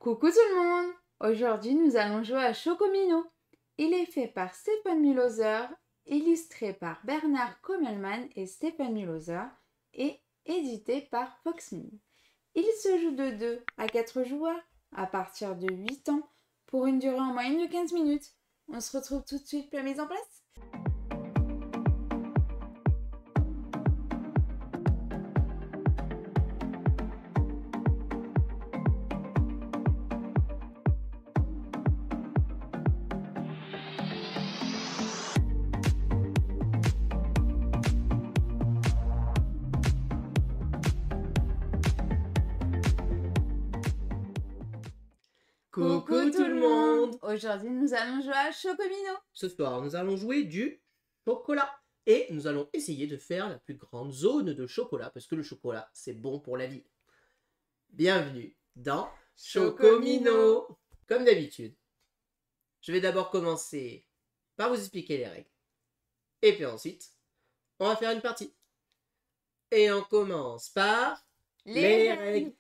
Coucou tout le monde! Aujourd'hui, nous allons jouer à Chocomino. Il est fait par Stephen Mühlhäuser, illustré par Bernard Kommelmann et Stephen Mühlhäuser et édité par Foxmin. Il se joue de 2 à 4 joueurs à partir de 8 ans pour une durée en moyenne de 15 minutes. On se retrouve tout de suite pour la mise en place. Coucou tout le monde! Aujourd'hui, nous allons jouer à Chocomino. Ce soir, nous allons jouer du chocolat. Et nous allons essayer de faire la plus grande zone de chocolat, parce que le chocolat, c'est bon pour la vie. Bienvenue dans Chocomino. Comme d'habitude, je vais d'abord commencer par vous expliquer les règles. Et puis ensuite, on va faire une partie. Et on commence par les règles.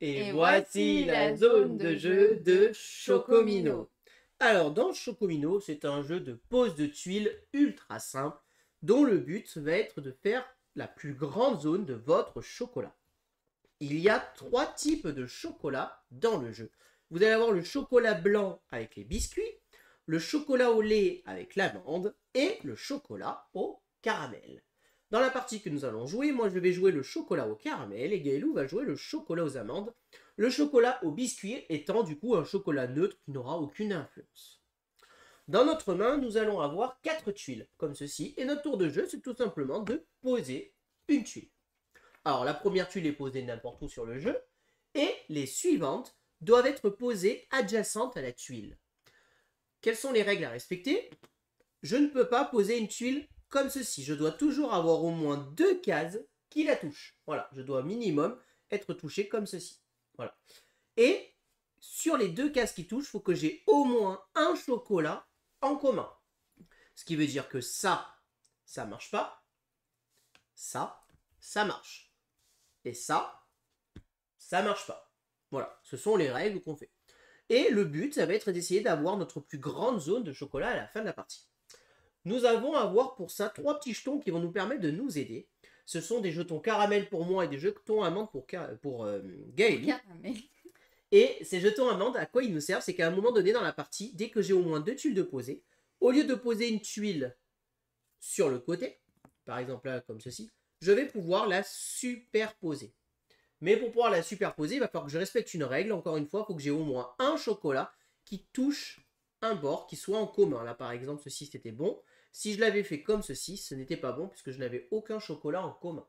Et voici la zone de jeu de Chocomino. Alors, dans Chocomino, c'est un jeu de pose de tuiles ultra simple, dont le but va être de faire la plus grande zone de votre chocolat. Il y a 3 types de chocolat dans le jeu. Vous allez avoir le chocolat blanc avec les biscuits, le chocolat au lait avec l'amande et le chocolat au caramel. Dans la partie que nous allons jouer, moi je vais jouer le chocolat au caramel et Gaëlou va jouer le chocolat aux amandes. Le chocolat au biscuit étant du coup un chocolat neutre qui n'aura aucune influence. Dans notre main, nous allons avoir 4 tuiles comme ceci et notre tour de jeu c'est tout simplement de poser une tuile. Alors la première tuile est posée n'importe où sur le jeu et les suivantes doivent être posées adjacentes à la tuile. Quelles sont les règles à respecter? Je ne peux pas poser une tuile comme ceci. Je dois toujours avoir au moins 2 cases qui la touchent. Voilà, je dois minimum être touché comme ceci. Voilà. Et sur les 2 cases qui touchent, il faut que j'ai au moins un chocolat en commun. Ce qui veut dire que ça marche pas. Ça marche. Et ça marche pas. Voilà, ce sont les règles qu'on fait. Et le but, ça va être d'essayer d'avoir notre plus grande zone de chocolat à la fin de la partie. Nous allons avoir pour ça 3 petits jetons qui vont nous permettre de nous aider. Ce sont des jetons caramel pour moi et des jetons amandes pour Gaëlie. Et ces jetons amandes, à quoi ils nous servent? C'est qu'à un moment donné dans la partie, dès que j'ai au moins 2 tuiles de poser, au lieu de poser une tuile sur le côté, par exemple là comme ceci, je vais pouvoir la superposer. Mais pour pouvoir la superposer, il va falloir que je respecte une règle. Encore une fois, il faut que j'ai au moins un chocolat qui touche un bord qui soit en commun. Là par exemple, ceci c'était bon. Si je l'avais fait comme ceci, ce n'était pas bon puisque je n'avais aucun chocolat en commun.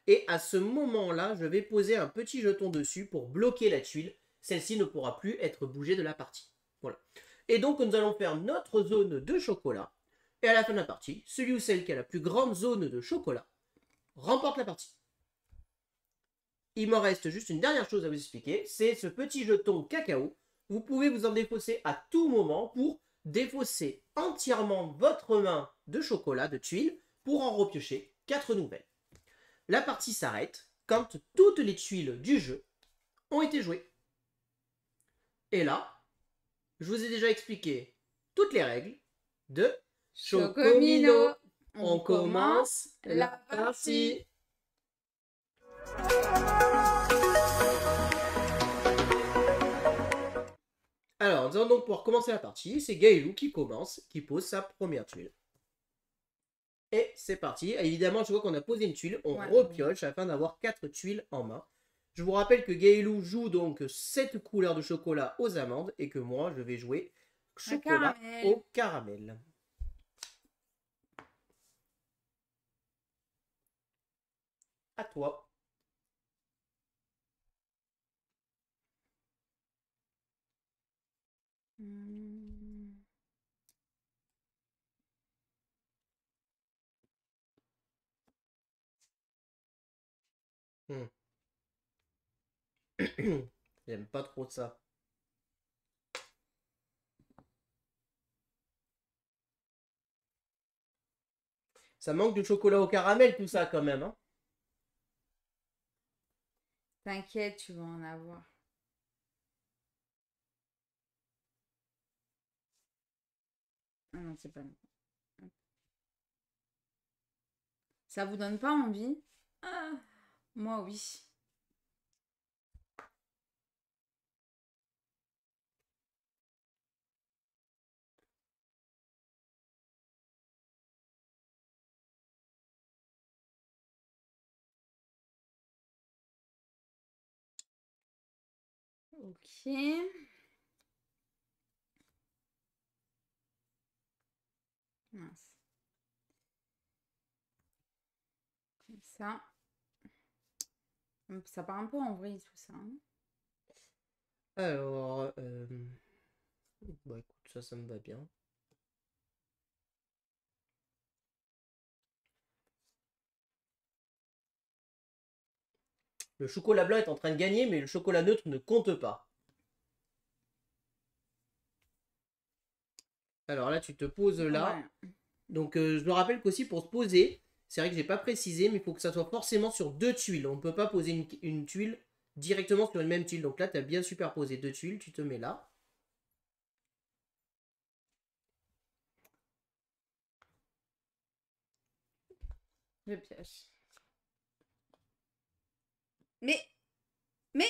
Et à ce moment-là, je vais poser un petit jeton dessus pour bloquer la tuile. Celle-ci ne pourra plus être bougée de la partie. Voilà. Et donc nous allons faire notre zone de chocolat. Et à la fin de la partie, celui ou celle qui a la plus grande zone de chocolat remporte la partie. Il m'en reste juste une dernière chose à vous expliquer, c'est ce petit jeton cacao. Vous pouvez vous en défausser à tout moment pour défausser entièrement votre main de chocolat, de tuiles, pour en repiocher 4 nouvelles. La partie s'arrête quand toutes les tuiles du jeu ont été jouées. Et là, je vous ai déjà expliqué toutes les règles de Chocomino. On commence la partie. Alors, nous allons donc pouvoir commencer la partie. C'est Gaëlou qui commence, qui pose sa première tuile. Et c'est parti. Évidemment, je vois qu'on a posé une tuile. On repioche afin d'avoir 4 tuiles en main. Je vous rappelle que Gaëlou joue donc cette couleur de chocolat aux amandes et que moi, je vais jouer chocolat au caramel. À toi. J'aime pas trop ça. Ça manque de chocolat au caramel, tout ça, quand même. Hein. T'inquiète, tu vas en avoir. Ah non, c'est pas bon. Ça vous donne pas envie? Ah, moi, oui. Ok. Mince. Comme ça. Ça part un peu en vrille tout ça. Hein. Alors, bah écoute, ça me va bien. Le chocolat blanc est en train de gagner, mais le chocolat neutre ne compte pas. Alors là, tu te poses là. Ouais. Donc, je me rappelle qu'aussi pour se poser, c'est vrai que j'ai pas précisé, mais il faut que ça soit forcément sur deux tuiles. On ne peut pas poser une tuile directement sur une même tuile. Donc là, tu as bien superposé deux tuiles, tu te mets là. Je pioche. Mais, je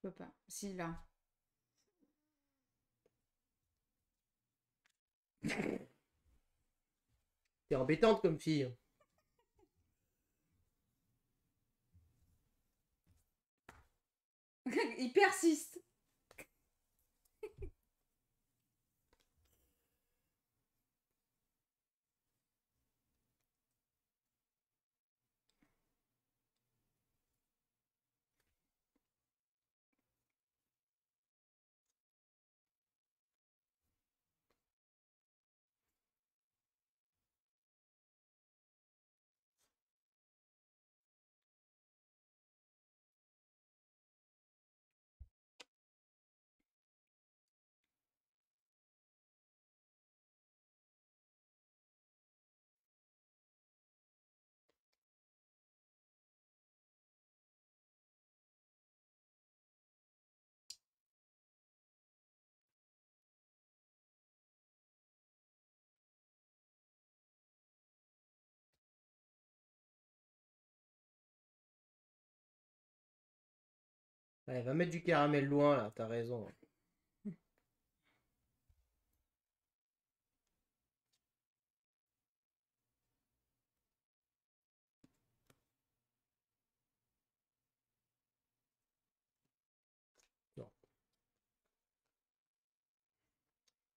peux pas. Si, là. T'es embêtante comme fille. Il persiste. Ouais, va mettre du caramel loin là, t'as raison. Non,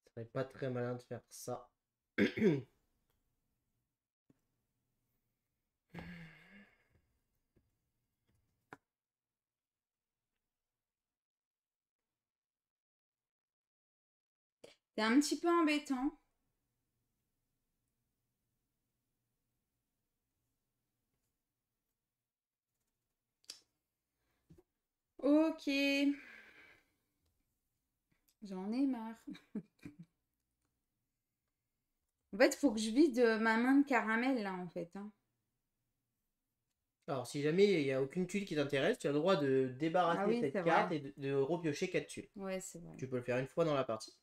ce serait pas très malin de faire ça. C'est un petit peu embêtant. Ok. J'en ai marre. En fait, il faut que je vide ma main de caramel, là, en fait. Hein. Alors, si jamais il n'y a aucune tuile qui t'intéresse, tu as le droit de Ah débarrasser oui, cette c'est carte vrai. et de repiocher 4 tuiles. Ouais, c'est vrai. Tu peux le faire une fois dans la partie.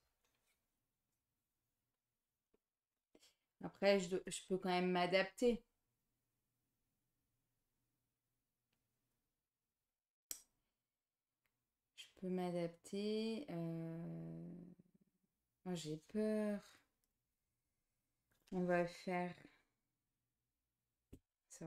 Après, je peux quand même m'adapter. Je peux m'adapter. Moi, j'ai peur. On va faire ça.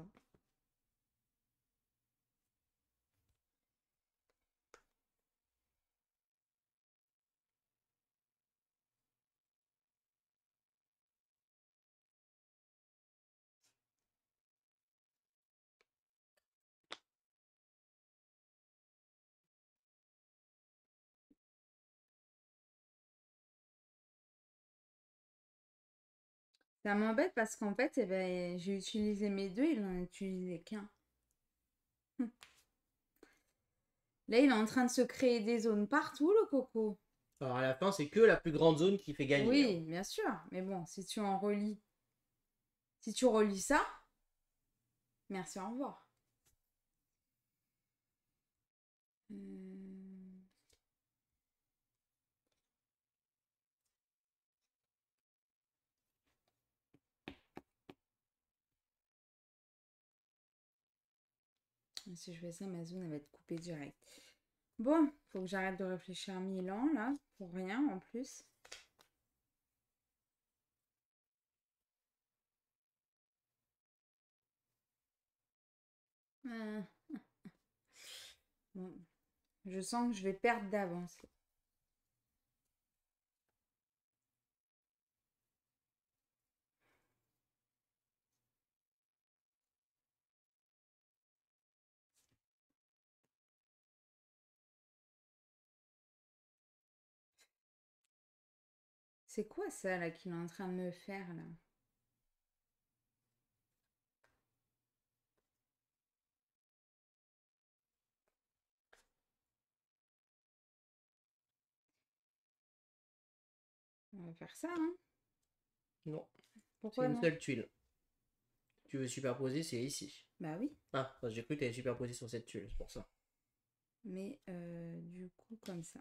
Ça m'embête parce qu'en fait, eh ben, j'ai utilisé mes deux, il n'en a utilisé qu'un. Là, il est en train de se créer des zones partout, le coco. Alors à la fin, c'est que la plus grande zone qui fait gagner. Oui, Hein. bien sûr. Mais bon, si tu en relis... Si tu relis ça, merci, au revoir. Si je fais ça, ma zone elle va être coupée direct. Bon, faut que j'arrête de réfléchir 1000 ans là, pour rien en plus. Euh, Bon, je sens que je vais perdre d'avance. C'est quoi ça là qu'il est en train de me faire là? On va faire ça, hein? Non, c'est Pourquoi une non? seule tuile. Tu veux superposer, c'est ici. Bah oui, Ah, j'ai cru que tu avais superposé sur cette tuile, c'est pour ça. mais du coup comme ça.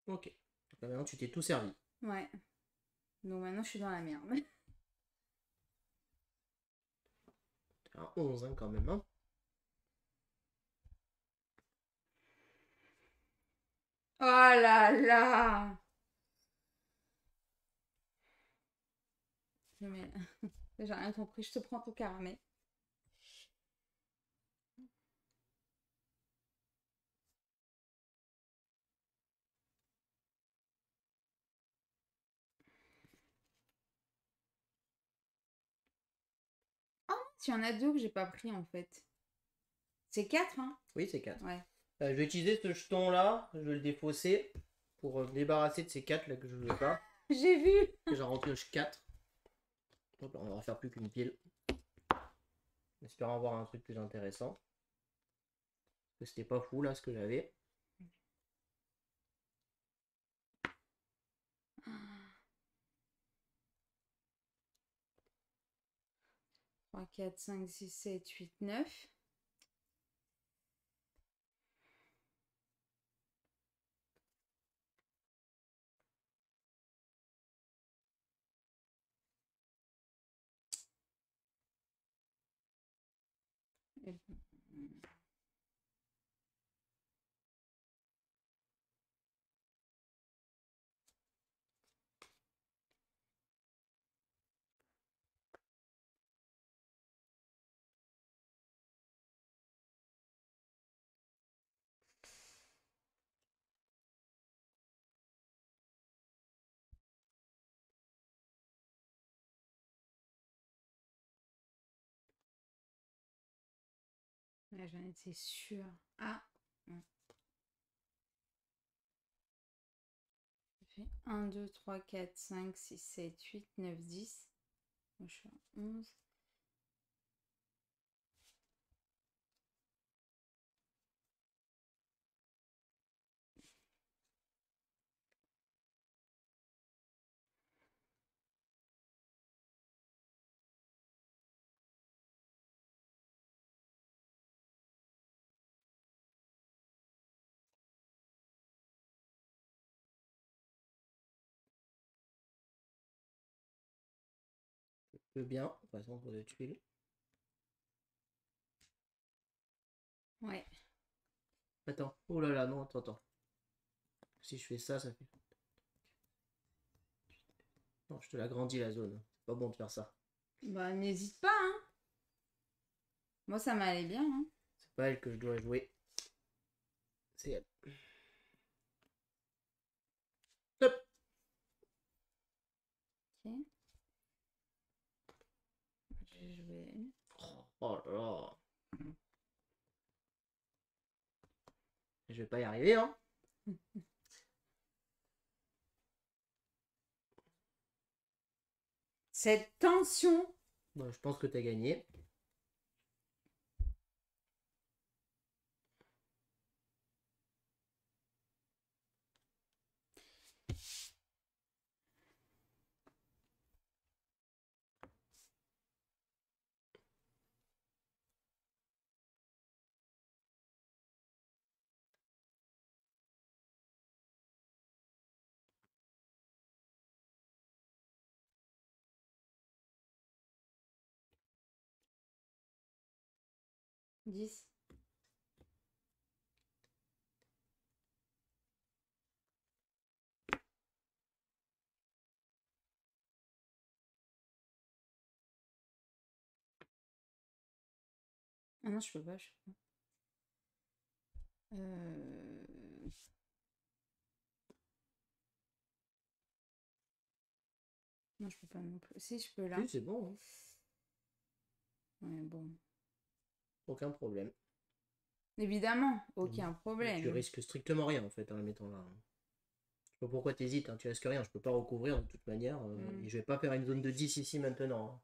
Ok. Donc là, maintenant, tu t'es tout servi. Ouais. Donc maintenant je suis dans la merde. T'es à 11 hein, quand même. Hein. Oh là là! Mais... J'ai rien compris, je te prends ton caramel. Il y en a deux que j'ai pas pris en fait. C'est 4, hein? Oui, c'est 4. Ouais. Je vais utiliser ce jeton là, je vais le défausser pour me débarrasser de ces 4 là que je veux pas. J'ai vu! J'en repioche 4. Donc là, on va faire plus qu'une pile. En espérant avoir un truc plus intéressant. Parce que c'était pas fou là ce que j'avais. 3, 4, 5, 6, 7, 8, 9. Là, j'en étais sûre. Ah! Non. J'ai fait 1, 2, 3, 4, 5, 6, 7, 8, 9, 10. Moi, je suis à 11. Je veux bien, par exemple, de tuiles. Ouais. Attends, oh là là, non, attends. Si je fais ça, ça fait. Non, je te l'agrandis la zone. C'est pas bon de faire ça. Bah, n'hésite pas, hein. Moi, ça m'allait bien, hein. C'est pas elle que je dois jouer. C'est elle. Hop. Ok. J'ai joué. Oh là là. Je vais pas y arriver, hein. Cette tension. Bon, je pense que tu as gagné. Dix. Ah non, je peux pas. Non, je peux pas non plus. Si, je peux là. Oui, c'est bon. Hein. Ouais, bon. Aucun problème. Évidemment, aucun problème. Tu risques strictement rien en fait en la mettant là. Je sais pas pourquoi t'hésites, hein, tu risques rien. Je peux pas recouvrir de toute manière. Et je vais pas faire une zone de 10 ici maintenant. Hein.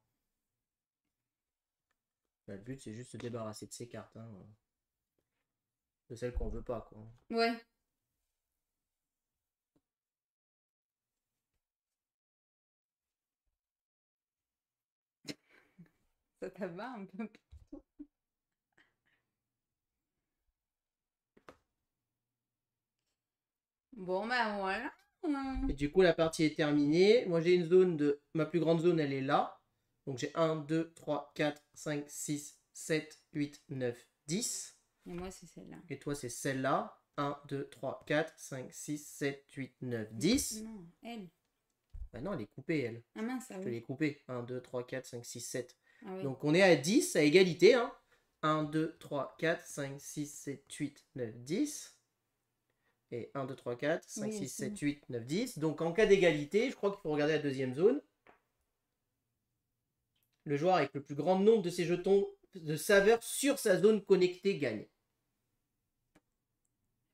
Là, le but c'est juste de se débarrasser de ces cartes. Hein. De celles qu'on veut pas quoi. Ouais. Ça t'abat un peu. Bon, bah voilà. Et du coup, la partie est terminée. Moi, j'ai une zone de... Ma plus grande zone, elle est là. Donc, j'ai 1, 2, 3, 4, 5, 6, 7, 8, 9, 10. Et moi, c'est celle-là. Et toi, c'est celle-là. 1, 2, 3, 4, 5, 6, 7, 8, 9, 10. Non, elle. Bah non, elle est coupée, elle. Ah mince, ah Je oui. l'ai coupée. 1, 2, 3, 4, 5, 6, 7. Ah oui. Donc, on est à 10, à égalité. Hein. 1, 2, 3, 4, 5, 6, 7, 8, 9, 10. Et 1, 2, 3, 4, 5, 6, 7, 8, 9, 10. Donc en cas d'égalité, je crois qu'il faut regarder la deuxième zone. Le joueur avec le plus grand nombre de ses jetons de saveur sur sa zone connectée gagne.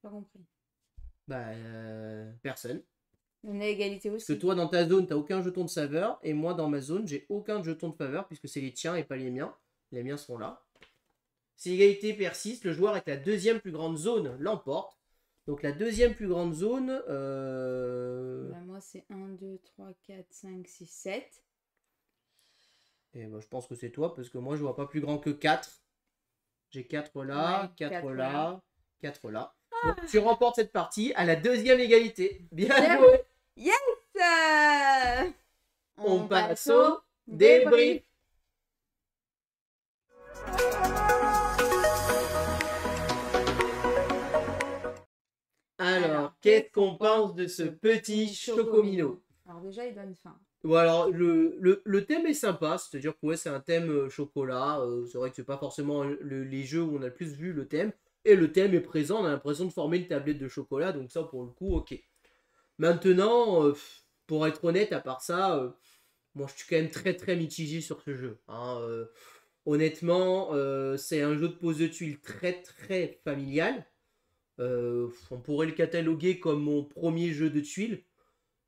Pas compris. Bah, personne. On est à égalité aussi. Parce que toi, dans ta zone, t'as aucun jeton de saveur. Et moi, dans ma zone, j'ai aucun jeton de faveur puisque c'est les tiens et pas les miens. Les miens sont là. Si l'égalité persiste, le joueur avec la deuxième plus grande zone l'emporte. Donc la deuxième plus grande zone... Bah, moi, c'est 1, 2, 3, 4, 5, 6, 7. Et bah, je pense que c'est toi, parce que moi, je vois pas plus grand que 4. J'ai 4 là, Ouais, 4 4 là, là. 4 là. Donc, tu remportes cette partie à la deuxième égalité. Bien joué. Yes. On passe au débrief. Alors, qu'est-ce qu'on pense de ce petit Chocomino? Alors déjà, il donne faim. Bon, alors, le thème est sympa, c'est-à-dire que ouais, c'est un thème chocolat. C'est vrai que c'est pas forcément les jeux où on a le plus vu le thème. Et le thème est présent, on a l'impression de former une tablette de chocolat, donc ça, pour le coup, ok. Maintenant, pour être honnête, à part ça, moi, je suis quand même très très mitigé sur ce jeu. Hein, honnêtement, c'est un jeu de pose de tuiles très très familial. On pourrait le cataloguer comme mon premier jeu de tuiles.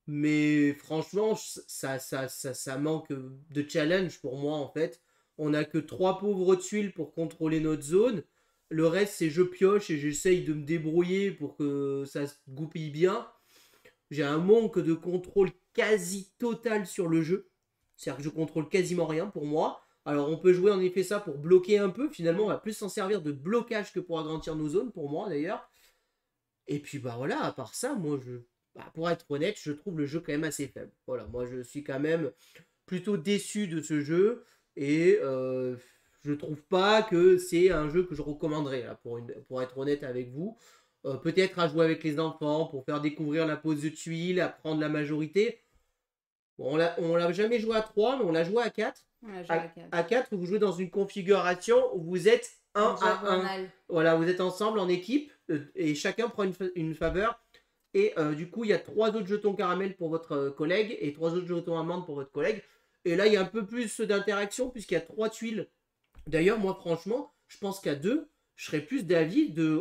Mais franchement, ça manque de challenge pour moi en fait. On n'a que 3 pauvres tuiles pour contrôler notre zone. Le reste, c'est je pioche et j'essaye de me débrouiller pour que ça se goupille bien. J'ai un manque de contrôle quasi total sur le jeu. C'est-à-dire que je contrôle quasiment rien pour moi. Alors on peut jouer en effet ça pour bloquer un peu. Finalement, on va plus s'en servir de blocage que pour agrandir nos zones, pour moi d'ailleurs. Et puis bah voilà, à part ça, moi pour être honnête, je trouve le jeu quand même assez faible. Voilà, moi je suis quand même plutôt déçu de ce jeu et je trouve pas que c'est un jeu que je recommanderais là, pour être honnête avec vous. Peut-être à jouer avec les enfants pour faire découvrir la pose de tuiles, apprendre la majorité. Bon, on l'a jamais joué à 3, mais on l'a joué à 4. À 4, vous jouez dans une configuration où vous êtes 1 à 1. Voilà, vous êtes ensemble en équipe et chacun prend une faveur. Et du coup, il y a 3 autres jetons caramel pour votre collègue et 3 autres jetons amande pour votre collègue. Et là, il y a un peu plus d'interaction puisqu'il y a 3 tuiles. D'ailleurs, moi, franchement, je pense qu'à 2, je serais plus d'avis de...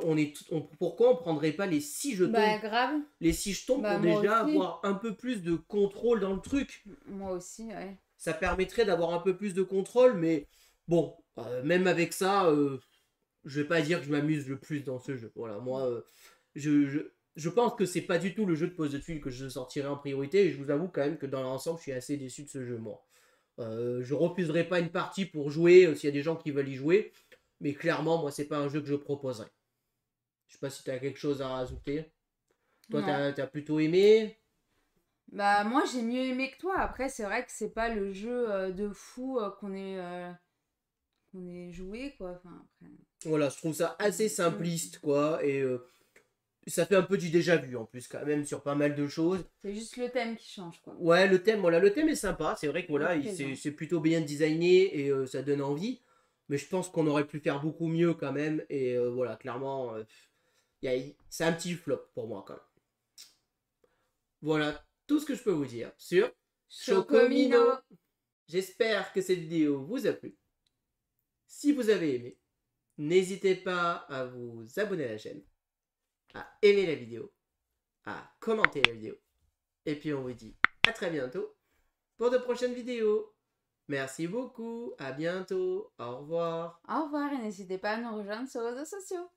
pourquoi on prendrait pas les 6 jetons? Bah, grave. Les 6 jetons pour déjà avoir un peu plus de contrôle dans le truc. Moi aussi, ouais. ça permettrait d'avoir un peu plus de contrôle, mais bon, même avec ça, je vais pas dire que je m'amuse le plus dans ce jeu. Voilà, moi, je pense que c'est pas du tout le jeu de pose de tuiles que je sortirai en priorité, et je vous avoue quand même que dans l'ensemble, je suis assez déçu de ce jeu, moi. Je refuserai pas une partie pour jouer s'il y a des gens qui veulent y jouer, mais clairement, moi, c'est pas un jeu que je proposerai. Je sais pas si tu as quelque chose à rajouter. Toi, Non. t'as plutôt aimé? Bah moi j'ai mieux aimé que toi. Après c'est vrai que c'est pas le jeu de fou qu'on ait joué quoi. Enfin après. Voilà, je trouve ça assez simpliste, quoi, et ça fait un peu du déjà vu, en plus, quand même, sur pas mal de choses. C'est juste le thème qui change quoi. Ouais, le thème est sympa, c'est vrai que Et voilà, présent. c'est plutôt bien designé, et ça donne envie, mais je pense qu'on aurait pu faire beaucoup mieux, quand même, et voilà, clairement, c'est un petit flop pour moi, quand même. Voilà tout ce que je peux vous dire sur Chocomino. Chocomino. J'espère que cette vidéo vous a plu. Si vous avez aimé, n'hésitez pas à vous abonner à la chaîne, à aimer la vidéo, à commenter la vidéo. Et puis on vous dit à très bientôt pour de prochaines vidéos. Merci beaucoup, à bientôt, au revoir. Au revoir et n'hésitez pas à nous rejoindre sur les réseaux sociaux.